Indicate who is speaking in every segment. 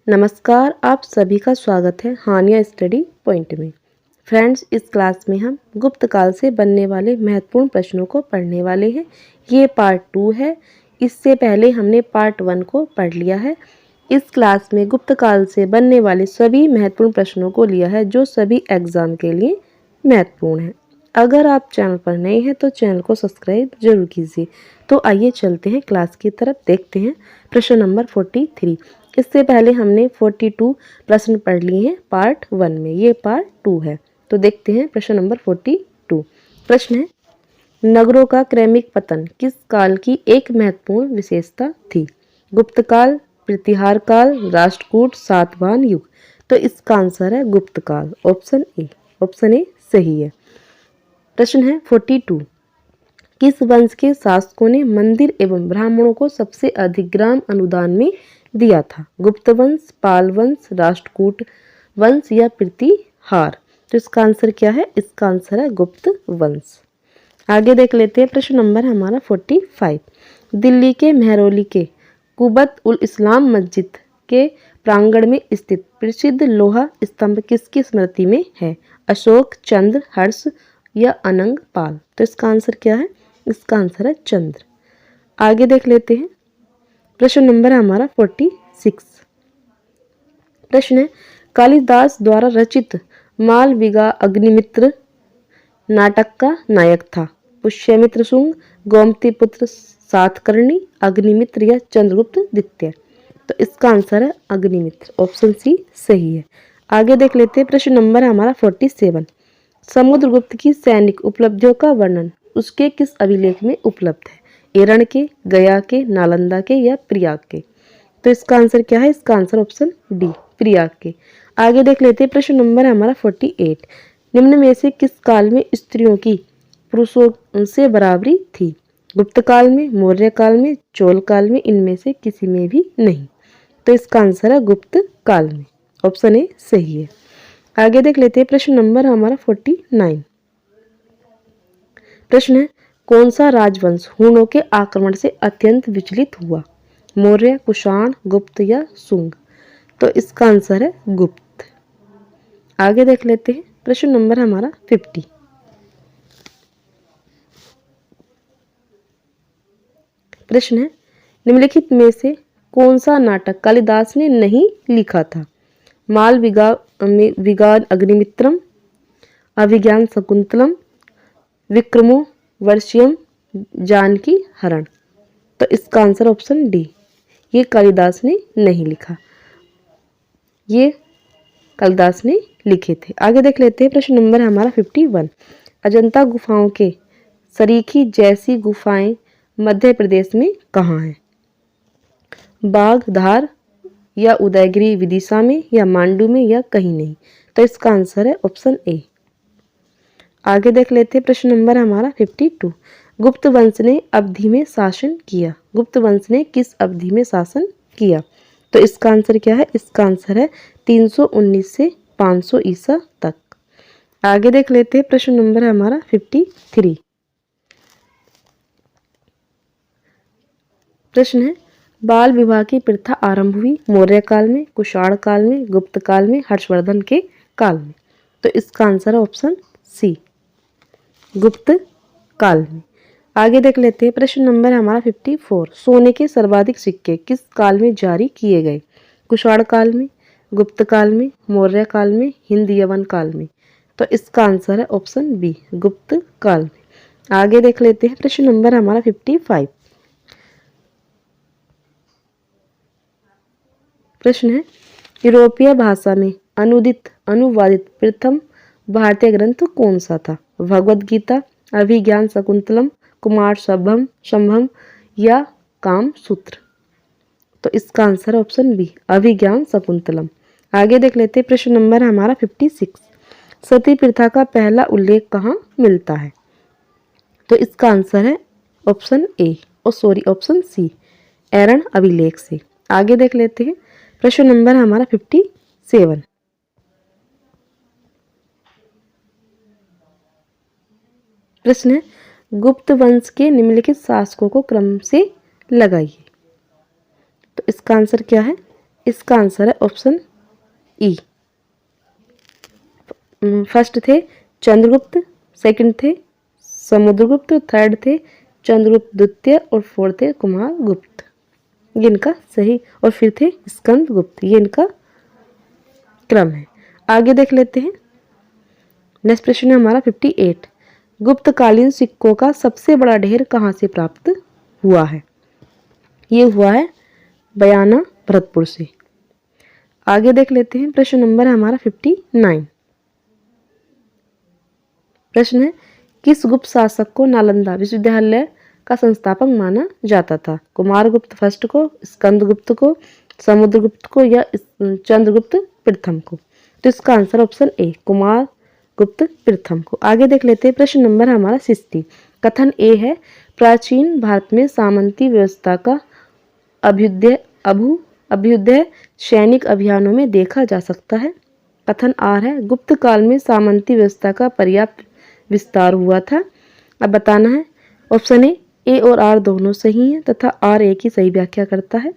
Speaker 1: नमस्कार, आप सभी का स्वागत है हानिया स्टडी पॉइंट में। फ्रेंड्स, इस क्लास में हम गुप्त काल से बनने वाले महत्वपूर्ण प्रश्नों को पढ़ने वाले हैं। ये पार्ट 2 है। इससे पहले हमने पार्ट 1 को पढ़ लिया है। इस क्लास में गुप्त काल से बनने वाले सभी महत्वपूर्ण प्रश्नों को लिया है जो सभी एग्जाम के लिए महत्वपूर्ण है। अगर आप चैनल पर नए हैं तो चैनल को सब्सक्राइब जरूर कीजिए। तो आइए चलते हैं क्लास की तरफ। देखते हैं प्रश्न नंबर 43। इससे पहले हमने 42 प्रश्न पढ़ लिए हैं पार्ट 1 में। ये पार्ट 2 है। तो देखते हैं प्रश्न नंबर 42। प्रश्न है, नगरों का क्रमिक पतन किस काल की एक महत्वपूर्ण विशेषता थी? गुप्त काल, प्रतिहार काल, राष्ट्रकूट, सातवाहन युग। तो इसका आंसर है गुप्त काल, ऑप्शन ए। ऑप्शन ए सही है। प्रश्न है 42। किस वंश के शासकों ने मंदिर एवं ब्राह्मणों को सबसे अधिक ग्राम अनुदान में दिया था? गुप्त वंश, पाल वंश, राष्ट्रकूट वंश या प्रतिहार? तो इसका आंसर क्या है? इसका आंसर है गुप्त वंश। आगे देख लेते हैं प्रश्न नंबर हमारा 45। दिल्ली के मेहरौली के कुबत उल इस्लाम मस्जिद के प्रांगण में स्थित प्रसिद्ध लोहा स्तंभ किसकी स्मृति में है? अशोक, चंद्र, हर्ष या अनंग पाल? तो इसका आंसर क्या है? इसका आंसर है चंद्र। आगे देख लेते हैं प्रश्न नंबर हमारा 46। प्रश्न है, कालिदास द्वारा रचित मालविका अग्निमित्र नाटक का नायक था? पुष्यमित्र शुंग, गोमतीपुत्र सातकर्णी, अग्निमित्र या चंद्रगुप्त द्वितीय? तो इसका आंसर है अग्निमित्र, ऑप्शन सी सही है। आगे देख लेते हैं प्रश्न नंबर हमारा 47। समुद्रगुप्त की सैनिक उपलब्धियों का वर्णन उसके किस अभिलेख में उपलब्ध है? एरण के, गया के, नालंदा के या प्रयाग के? तो इसका आंसर क्या है? इसका आंसर ऑप्शन डी, प्रयाग के। आगे देख लेते हैं प्रश्न नंबर हमारा 48। निम्न में से किस काल में स्त्रियों की पुरुषों से बराबरी थी? गुप्त काल में, मौर्य काल में, चोल काल में, इनमें से किसी में भी नहीं? तो इसका आंसर है गुप्त काल में, ऑप्शन ए सही है। आगे देख लेते हैं प्रश्न नंबर हमारा 49। प्रश्न है, कौन सा राजवंश हुणों के आक्रमण से अत्यंत विचलित हुआ? मौर्य, कुषाण, गुप्त या शुंग? तो इसका आंसर है गुप्त। आगे देख लेते हैं प्रश्न नंबर हमारा 50। प्रश्न है, निम्नलिखित में से कौन सा नाटक कालिदास ने नहीं लिखा था? मालविका अग्निमित्रम, अभिज्ञान शकुंतलम, विक्रमो वर्षियम, जानकी हरण? तो इसका आंसर ऑप्शन डी, ये कालिदास ने नहीं लिखा, ये कालिदास ने लिखे थे। आगे देख लेते हैं प्रश्न नंबर हमारा 51। अजंता गुफाओं के सरीखी जैसी गुफाएं मध्य प्रदेश में कहाँ हैं? बाघ धार या उदयगिरी विदिशा में या मांडू में या कहीं नहीं? तो इसका आंसर है ऑप्शन ए। आगे देख लेते हैं प्रश्न नंबर हमारा 52। गुप्त वंश ने अवधि में शासन किया? गुप्त वंश ने किस अवधि में शासन किया? तो इसका आंसर क्या है? इसका आंसर है 319 से 500 ईसा तक। आगे देख लेते हैं प्रश्न नंबर हमारा 53। प्रश्न है, बाल विवाह की प्रथा आरंभ हुई मौर्य काल में, कुषाण काल में, गुप्त काल में, हर्षवर्धन के काल में? तो इसका आंसर है ऑप्शन सी, गुप्त काल में। आगे देख लेते हैं प्रश्न नंबर हमारा 54। सोने के सर्वाधिक सिक्के किस काल में जारी किए गए? कुषाण काल में, गुप्त काल में, मौर्य काल में, हिंद यवन काल में? तो इसका आंसर है ऑप्शन बी, गुप्त काल में। आगे देख लेते हैं प्रश्न नंबर हमारा 55। प्रश्न है, यूरोपीय भाषा में अनुवादित प्रथम भारतीय ग्रंथ कौन सा था? भगवद गीता, अभिज्ञान शकुंतलम, कुमार संभव या काम सूत्र? तो इसका आंसर ऑप्शन बी, अभिज्ञान शकुंतलम। आगे देख लेते हैं प्रश्न नंबर हमारा 56। सती प्रथा का पहला उल्लेख कहाँ मिलता है? तो इसका आंसर है ऑप्शन ए, ऑप्शन सी, एरण अभिलेख से। आगे देख लेते हैं प्रश्न नंबर हमारा 57। प्रश्न है, गुप्त वंश के निम्नलिखित शासकों को क्रम से लगाइए। तो इसका आंसर क्या है? इसका आंसर है ऑप्शन ई। फर्स्ट थे चंद्रगुप्त, सेकंड थे समुद्रगुप्त, थर्ड थे चंद्रगुप्त द्वितीय और फोर्थ थे कुमारगुप्त। ये इनका सही, और फिर थे स्कंदगुप्त। ये इनका क्रम है। आगे देख लेते हैं। नेक्स्ट प्रश्न है हमारा 58। गुप्तकालीन सिक्कों का सबसे बड़ा ढेर कहाँ से प्राप्त हुआ है? ये हुआ है बयाना, भरतपुर से। आगे देख लेते हैं। प्रश्न नंबर है हमारा 59। प्रश्न है किस गुप्त शासक को नालंदा विश्वविद्यालय का संस्थापक माना जाता था? कुमारगुप्त फर्स्ट को, स्कंदगुप्त को, समुद्रगुप्त को या चंद्रगुप्त प्रथम को? तो इसका आंसर ऑप्शन ए कुमारगुप्त प्रथम को। आगे देख लेते हैं। प्रश्न नंबर हमारा 60। कथन ए है प्राचीन भारत में सामंती व्यवस्था का अभ्युदय सैनिक अभियानों में देखा जा सकता है। कथन आर है गुप्त काल में सामंती व्यवस्था का पर्याप्त विस्तार हुआ था। अब बताना है। ऑप्शन ए और आर दोनों सही हैं तथा आर ए की सही व्याख्या करता है।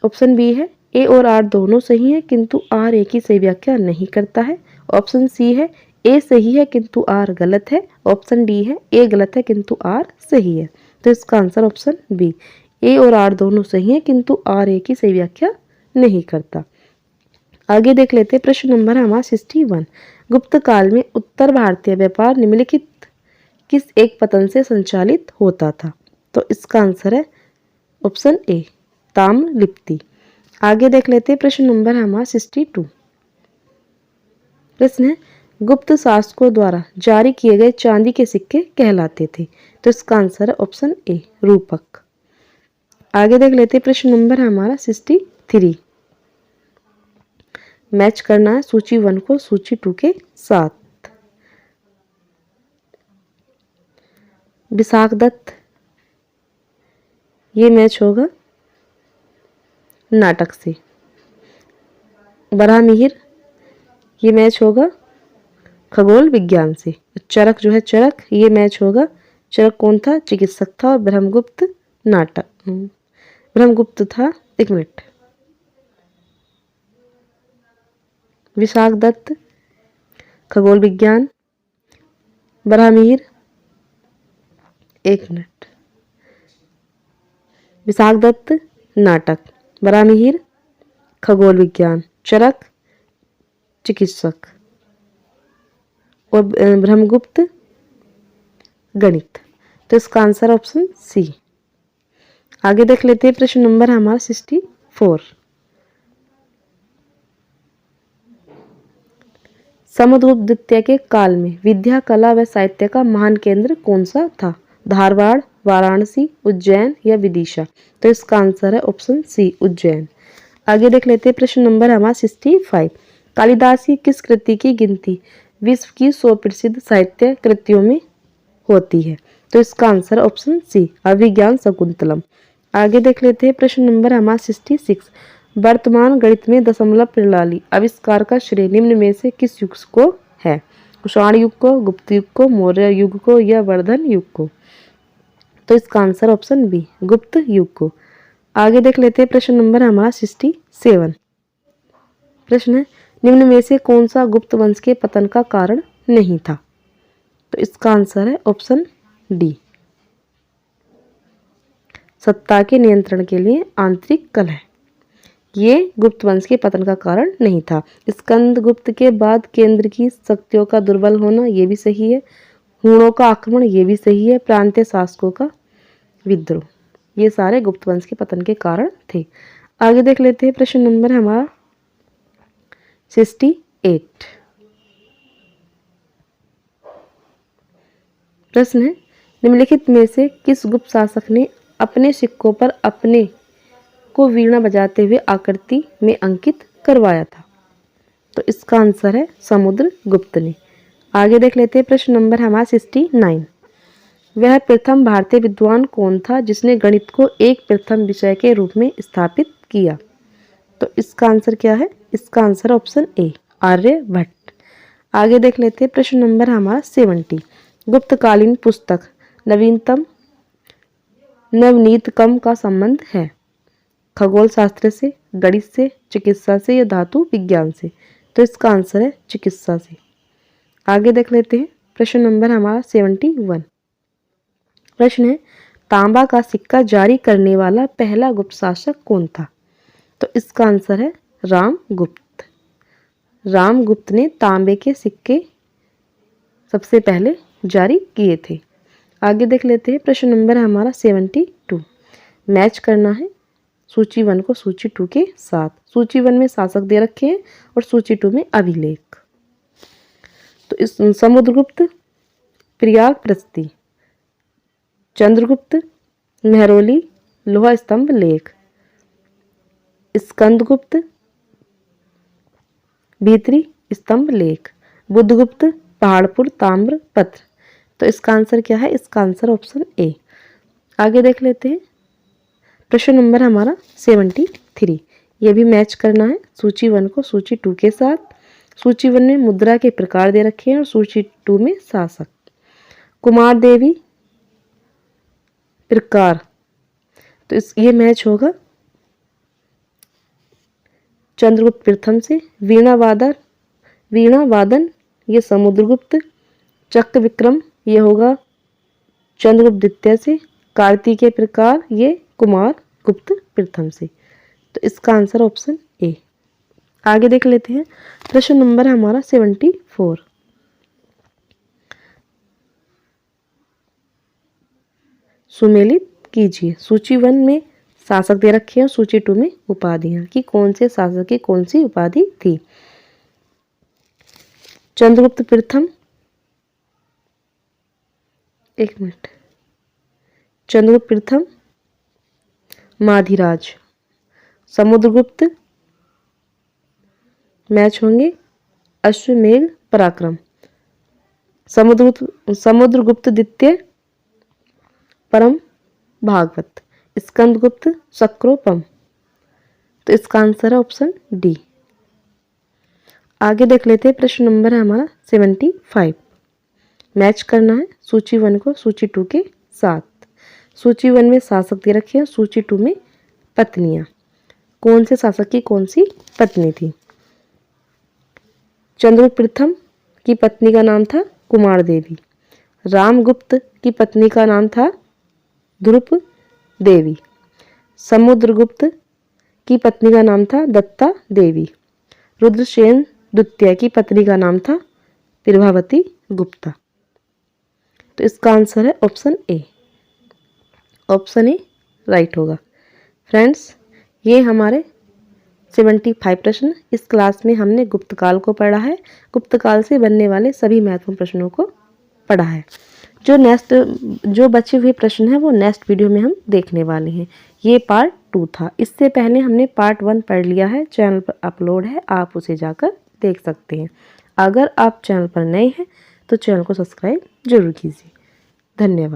Speaker 1: ऑप्शन बी है ए और आर दोनों सही हैं किंतु आर ए की सही व्याख्या नहीं करता है। ऑप्शन सी है ए सही है किंतु आर गलत है। ऑप्शन डी है ए गलत है किंतु आर सही है। तो इसका आंसर ऑप्शन बी, ए और आर दोनों सही हैं किंतु आर ए की सही व्याख्या नहीं करता। आगे देख लेते हैं। प्रश्न नंबर हमारा 61। गुप्त काल में उत्तर भारतीय व्यापार निम्नलिखित किस एक पतन से संचालित होता था? तो इसका आंसर है ऑप्शन ए ताम्रलिप्ति। आगे देख लेते हैं। प्रश्न नंबर हमारा 62। प्रश्न है गुप्त शासकों द्वारा जारी किए गए चांदी के सिक्के कहलाते थे? तो इसका आंसर है ऑप्शन ए रूपक। आगे देख लेते हैं। प्रश्न नंबर हमारा 63। मैच करना है सूची 1 को सूची 2 के साथ। विशाख दत्त, ये मैच होगा नाटक से। बरहा मिहिर, ये मैच होगा खगोल विज्ञान से। चरक जो है चरक, ये मैच होगा, चरक कौन था? चिकित्सक था। और ब्रह्मगुप्त नाटक, ब्रह्मगुप्त था। एक मिनट, विशाख दत्त खगोल विज्ञान, बरहा मिहिर, एक मिनट, विशाख दत्त नाटक, बरहा मिहिर खगोल विज्ञान, चरक चिकित्सक और ब्रह्मगुप्त गणित। तो इसका आंसर ऑप्शन सी। आगे देख लेते हैं। प्रश्न नंबर हमारा 64। समुद्रगुप्त द्वितीय के काल में विद्या, कला व साहित्य का महान केंद्र कौन सा था? धारवाड़, वाराणसी, उज्जैन या विदिशा? तो इसका आंसर है ऑप्शन सी उज्जैन। आगे देख लेते हैं। प्रश्न नंबर हमारा 65। कालिदास की किस कृति की गिनती विश्व की 100 प्रसिद्ध साहित्य कृतियों में होती है? तो इसका आंसर ऑप्शन सी अभिज्ञान शकुंतलम। आगे देख लेते हैं। प्रश्न नंबर हमारा 66। वर्तमान गणित में दशमलव प्रणाली आविष्कार का श्रेय निम्न में से किस युग को है? कुषाण युग को, गुप्त युग को, मौर्य युग को या वर्धन युग को? तो इसका आंसर ऑप्शन बी गुप्त युग को। आगे देख लेते हैं। प्रश्न नंबर हमारा 67। प्रश्न है निम्न में से कौन सा गुप्त वंश के पतन का कारण नहीं था? तो इसका आंसर है ऑप्शन डी सत्ता के नियंत्रण के लिए आंतरिक कलह। ये गुप्त वंश के पतन का कारण नहीं था। स्कंदगुप्त के बाद केंद्र की शक्तियों का दुर्बल होना, ये भी सही है। हूणों का आक्रमण, ये भी सही है। प्रांतीय शासकों का विद्रोह, ये सारे गुप्त वंश के पतन के कारण थे। आगे देख लेते हैं। प्रश्न नंबर हमारा 68। प्रश्न है निम्नलिखित में से किस गुप्त शासक ने अपने सिक्कों पर अपने को वीणा बजाते हुए आकृति में अंकित करवाया था? तो इसका आंसर है समुद्रगुप्त ने। आगे देख लेते हैं। प्रश्न नंबर हमारा 69। वह प्रथम भारतीय विद्वान कौन था जिसने गणित को एक प्रथम विषय के रूप में स्थापित किया? तो इसका आंसर क्या है? इसका आंसर ऑप्शन ए आर्यभट्ट। आगे देख लेते हैं। प्रश्न नंबर हमारा 70। गुप्तकालीन पुस्तक नवीनतम नवनीतकम का संबंध है? खगोल शास्त्र से, गणित से, चिकित्सा से या धातु विज्ञान से? तो इसका आंसर है चिकित्सा से। आगे देख लेते हैं प्रश्न नंबर हमारा 71। प्रश्न है, तांबा का सिक्का जारी करने वाला पहला गुप्त शासक कौन था? तो इसका आंसर है रामगुप्त। रामगुप्त ने तांबे के सिक्के सबसे पहले जारी किए थे। आगे देख लेते हैं प्रश्न नंबर हमारा 72। मैच करना है सूची 1 को सूची 2 के साथ। सूची 1 में शासक दे रखे हैं और सूची 2 में अभिलेख। तो इस समुद्रगुप्त, प्रयागप्रस्ती, चंद्रगुप्त, मेहरौली, लोहा स्तंभ लेख, स्कंदगुप्त, भीतरी स्तंभ लेख, बुद्धगुप्त, पहाड़पुर ताम्र पत्र। तो इसका आंसर क्या है? इसका आंसर ऑप्शन ए। आगे देख लेते हैं प्रश्न नंबर हमारा 73। ये भी मैच करना है सूची 1 को सूची 2 के साथ। सूची 1 में मुद्रा के प्रकार दे रखे हैं और सूची 2 में शासक। कुमार देवी प्रकार, तो ये मैच होगा चंद्रगुप्त प्रथम से। वीणा वादन ये समुद्रगुप्त। चक्र विक्रम ये होगा चंद्रगुप्त द्वितीय से। कार्तिकेय प्रकार ये कुमार गुप्त प्रथम से। तो इसका आंसर ऑप्शन ए। आगे देख लेते हैं प्रश्न नंबर हमारा 74। सुमेलित कीजिए। सूची 1 में शासक दे रखे हैं और सूची 2 में उपाधियां कि कौन से शासक की कौन सी उपाधि थी। चंद्रगुप्त प्रथम, एक मिनट, चंद्रगुप्त प्रथम माधिराज। समुद्रगुप्त मैच होंगे अश्वमेघ पराक्रम। समुद्रगुप्त द्वितीय परम भागवत। स्कंदगुप्त शक्रोपम। तो इसका आंसर है ऑप्शन डी। आगे देख लेते हैं प्रश्न नंबर है हमारा 75। मैच करना है सूची 1 को सूची 2 के साथ। सूची 1 में शासक दे रखे हैं, सूची 2 में पत्नियां। कौन से शासक की कौन सी पत्नी थी? चंद्रगुप्त प्रथम की पत्नी का नाम था कुमार देवी। रामगुप्त की पत्नी का नाम था ध्रुप देवी। समुद्रगुप्त की पत्नी का नाम था दत्ता देवी। रुद्रसेन द्वितीय की पत्नी का नाम था प्रभावती गुप्ता। तो इसका आंसर है option A. Option A right होगा। फ्रेंड्स, ये हमारे 75 प्रश्न इस क्लास में हमने गुप्तकाल को पढ़ा है। गुप्तकाल से बनने वाले सभी महत्वपूर्ण प्रश्नों को पढ़ा है। जो बचे हुए प्रश्न हैं वो नेक्स्ट वीडियो में हम देखने वाले हैं। ये पार्ट 2 था। इससे पहले हमने पार्ट 1 पढ़ लिया है, चैनल पर अपलोड है, आप उसे जाकर देख सकते हैं। अगर आप चैनल पर नए हैं तो चैनल को सब्सक्राइब जरूर कीजिए। धन्यवाद।